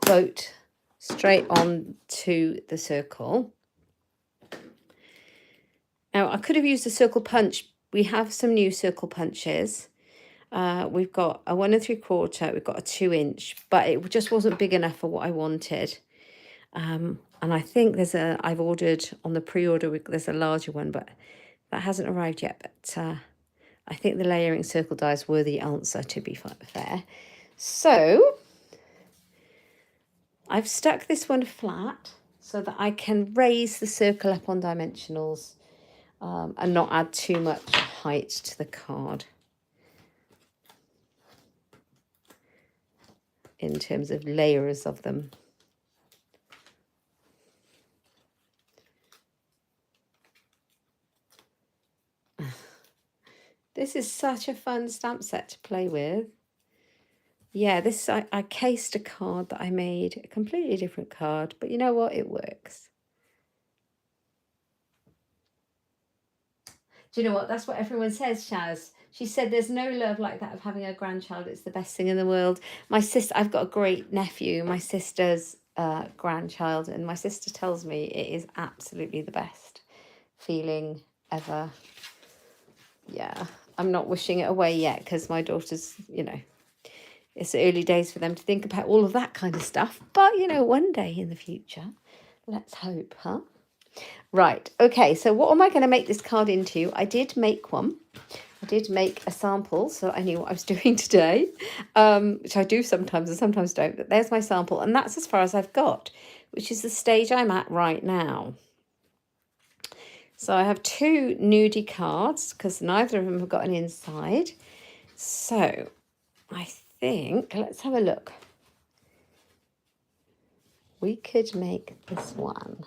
[SPEAKER 1] boat straight on to the circle. Now, I could have used a circle punch. We have some new circle punches. We've got a 1 3/4, we've got a 2-inch, but it just wasn't big enough for what I wanted. And I think I've ordered on the pre-order, there's a larger one, but that hasn't arrived yet. But I think the layering circle dies were the answer, to be fair. So I've stuck this one flat so that I can raise the circle up on dimensionals and not add too much height to the card in terms of layers of them. This is such a fun stamp set to play with. Yeah, I cased a card that I made, a completely different card, but you know what? It works. Do you know what? That's what everyone says, Shaz. She said there's no love like that of having a grandchild. It's the best thing in the world. My sister, I've got a great nephew, my sister's grandchild, and my sister tells me it is absolutely the best feeling ever. Yeah, I'm not wishing it away yet because my daughter's, it's early days for them to think about all of that kind of stuff. But, one day in the future, let's hope, huh? Right, okay, so what am I going to make this card into? I did make one. I did make a sample, so I knew what I was doing today, which I do sometimes and sometimes don't. But there's my sample, and that's as far as I've got, which is the stage I'm at right now. So I have 2 nudie cards because neither of them have got an inside. So I think, let's have a look. We could make this one.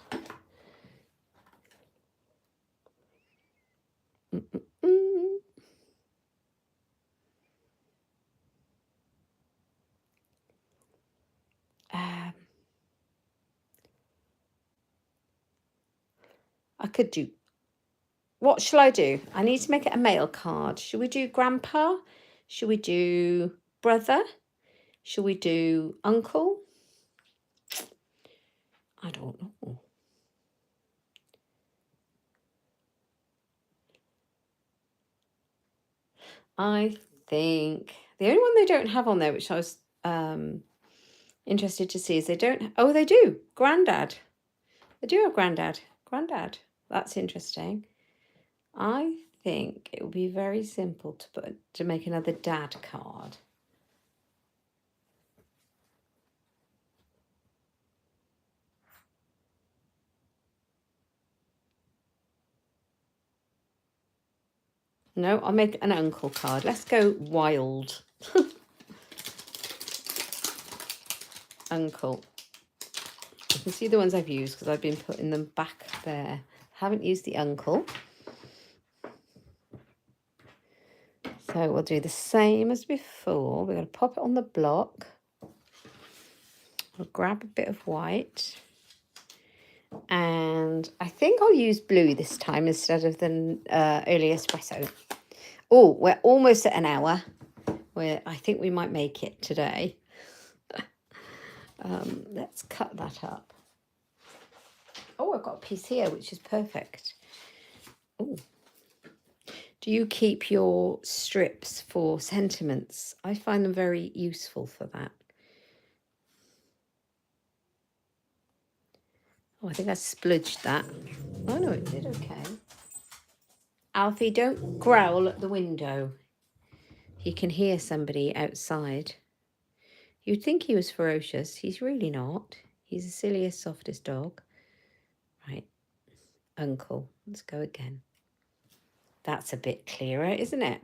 [SPEAKER 1] I could do, what shall I do? I need to make it a male card. Should we do grandpa? Should we do brother? Should we do uncle? I don't know. I think the only one they don't have on there, which I was interested to see, is they don't. Oh, they do. Granddad. They do have granddad. Granddad. That's interesting. I think it would be very simple to make another dad card. No, I'll make an uncle card. Let's go wild. Uncle. You can see the ones I've used because I've been putting them back there. Haven't used the uncle. So we'll do the same as before. We're going to pop it on the block. We'll grab a bit of white. And I think I'll use blue this time instead of the early espresso. Oh, we're almost at an hour. I think we might make it today. Let's cut that up. Oh, I've got a piece here, which is perfect. Oh. Do you keep your strips for sentiments? I find them very useful for that. Oh, I think I spludged that. Oh, no, it did okay. Alfie, don't growl at the window. He can hear somebody outside. You'd think he was ferocious. He's really not. He's the silliest, softest dog. Right. Uncle. Let's go again. That's a bit clearer, isn't it?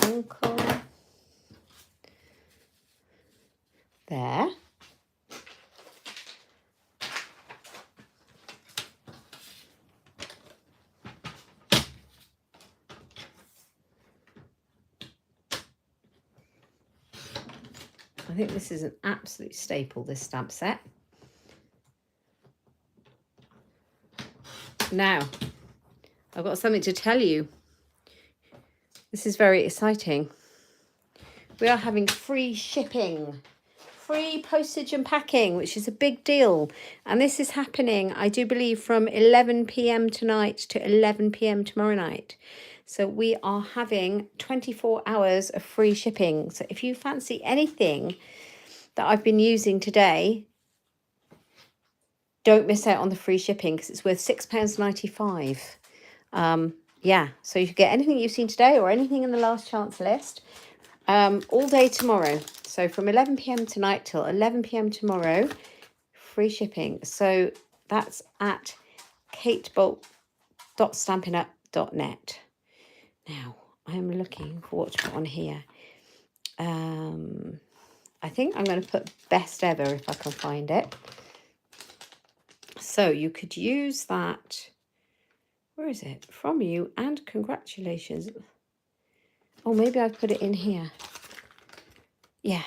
[SPEAKER 1] Uncle. There. I think this is an absolute staple, this stamp set. Now, I've got something to tell you. This is very exciting. We are having free shipping, free postage and packing, which is a big deal. And this is happening, I do believe, from 11 p.m. tonight to 11 p.m. tomorrow night. So we are having 24 hours of free shipping. So if you fancy anything that I've been using today, don't miss out on the free shipping because it's worth £6.95. Yeah, so you can get anything you've seen today or anything in the last chance list all day tomorrow. So from 11 p.m. tonight till 11 p.m. tomorrow, free shipping. So that's at katebolt.stampinup.net. Now, I am looking for what to put on here. I think I'm going to put best ever if I can find it. So you could use that. Where is it? From you and congratulations. Oh, maybe I put it in here. Yeah.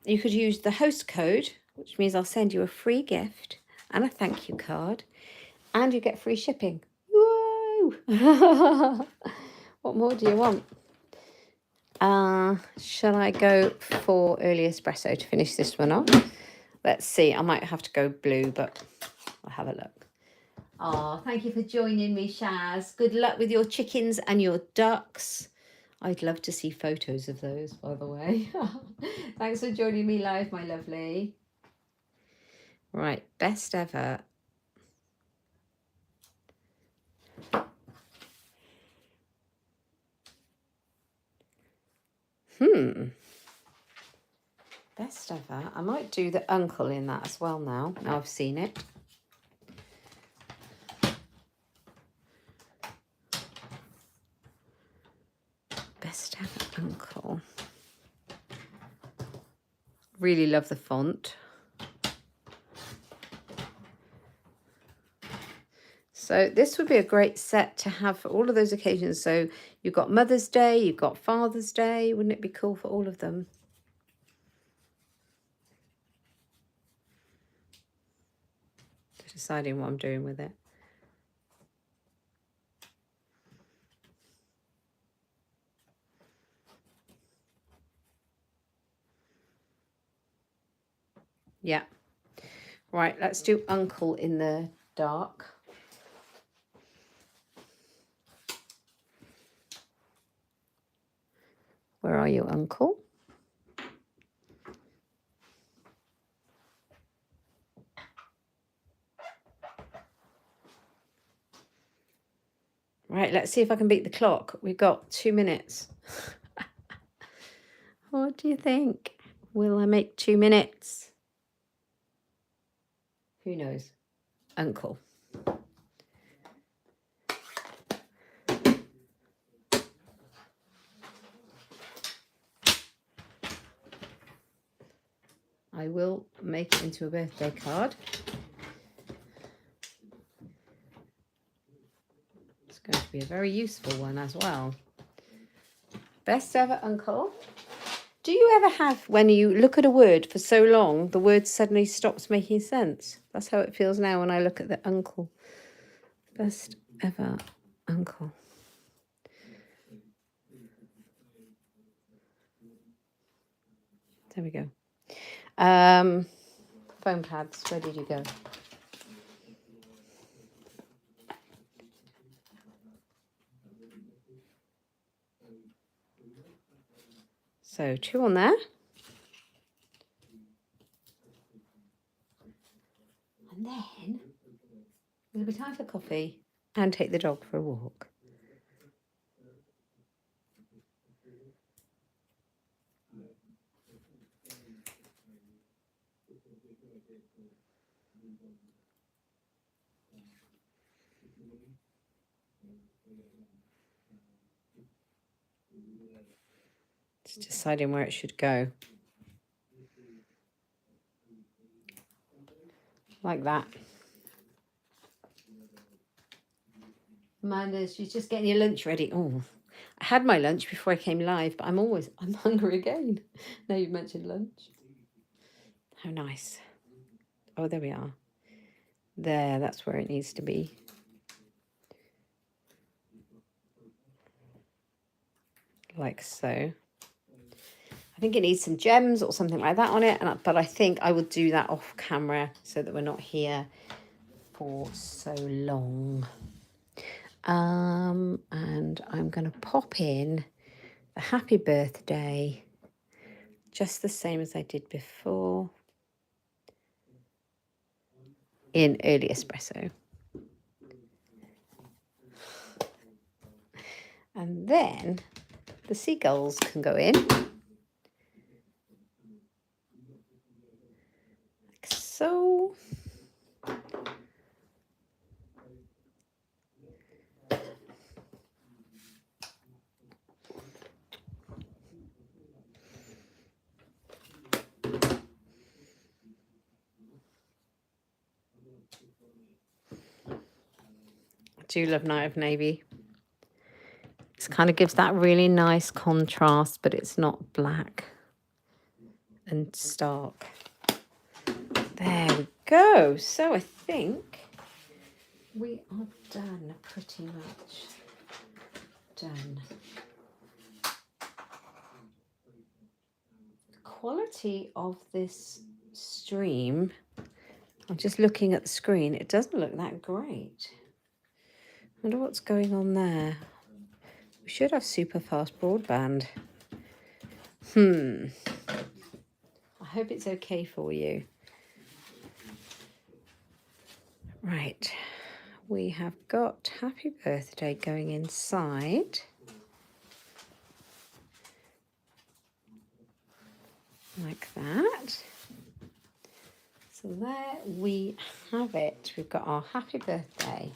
[SPEAKER 1] You could use the host code, which means I'll send you a free gift and a thank you card, and you get free shipping. Whoa! What more do you want? Shall I go for early espresso to finish this one off? Let's see. I might have to go blue, but I'll have a look. Oh, thank you for joining me, Shaz. Good luck with your chickens and your ducks. I'd love to see photos of those, by the way. Thanks for joining me live, my lovely. Right, best ever. Best ever. I might do the uncle in that as well now I've seen it. Best ever uncle. Really love the font. So this would be a great set to have for all of those occasions. So you've got Mother's Day, you've got Father's Day. Wouldn't it be cool for all of them? Deciding what I'm doing with it. Yeah. Right, let's do uncle in the dark. Where are you, uncle? Right, let's see if I can beat the clock. We've got 2 minutes. What do you think? Will I make 2 minutes? Who knows? Uncle. I will make it into a birthday card. It's going to be a very useful one as well. Best ever uncle. Do you ever have, when you look at a word for so long, the word suddenly stops making sense? That's how it feels now when I look at the uncle. Best ever uncle. There we go. Foam pads, where did you go? So 2 on there. And then it'll be time for coffee and take the dog for a walk. Just deciding where it should go. Like that. Amanda, she's just getting your lunch ready. Oh, I had my lunch before I came live, but I'm hungry again. Now you've mentioned lunch. How nice. Oh, there we are. There, that's where it needs to be. Like so. I think it needs some gems or something like that on it, but I think I will do that off camera so that we're not here for so long. And I'm going to pop in the happy birthday just the same as I did before in early espresso. And then the seagulls can go in. Like so. I do love Night of Navy. It kind of gives that really nice contrast, but it's not black and stark. There we go. So I think we are done, pretty much done. The quality of this stream, I'm just looking at the screen, it doesn't look that great. I wonder what's going on there. We should have super fast broadband. I hope it's okay for you. Right, we have got happy birthday going inside. Like that. So there we have it. We've got our happy birthday.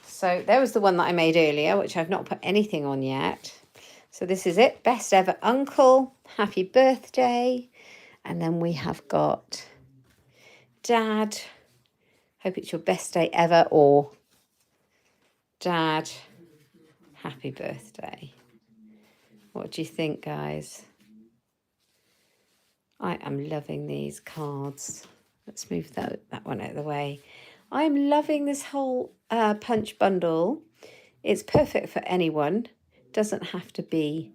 [SPEAKER 1] So there was the one that I made earlier, which I've not put anything on yet. So this is it. Best ever uncle, happy birthday. And then we have got dad, hope it's your best day ever, or dad, happy birthday. What do you think, guys? I am loving these cards. Let's move that one out of the way. I'm loving this whole punch bundle. It's perfect for anyone. Doesn't have to be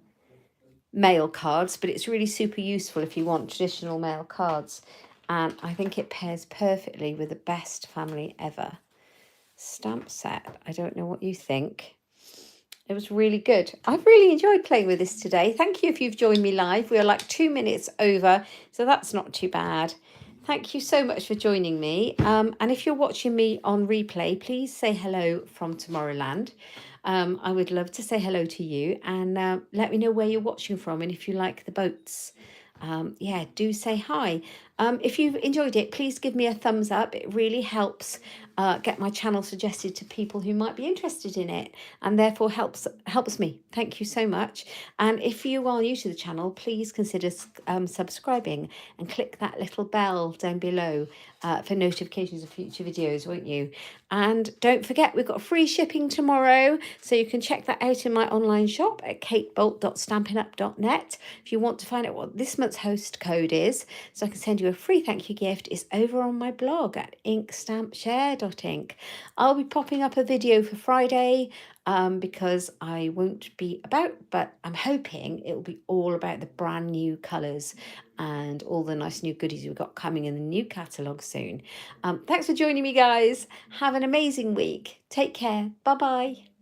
[SPEAKER 1] mail cards, but it's really super useful if you want traditional mail cards. And I think it pairs perfectly with the best family ever stamp set. I don't know what you think. It was really good. I've really enjoyed playing with this today. Thank you if you've joined me live. We are like 2 minutes over, so that's not too bad. Thank you so much for joining me. And if you're watching me on replay, please say hello from Tomorrowland. I would love to say hello to you, and let me know where you're watching from and if you like the boats. Yeah, do say hi. If you've enjoyed it, please give me a thumbs up. It really helps get my channel suggested to people who might be interested in it, and therefore helps me. Thank you so much. And if you are new to the channel, please consider subscribing and click that little bell down below for notifications of future videos, won't you? And don't forget, we've got free shipping tomorrow, so you can check that out in my online shop at katebolt.stampinup.net. If you want to find out what this month's host code is, so I can send you a free thank you gift, is over on my blog at inkstampshare.ink. I'll be popping up a video for Friday because I won't be about, but I'm hoping it will be all about the brand new colours and all the nice new goodies we've got coming in the new catalogue soon. Thanks for joining me, guys. Have an amazing week. Take care. Bye-bye.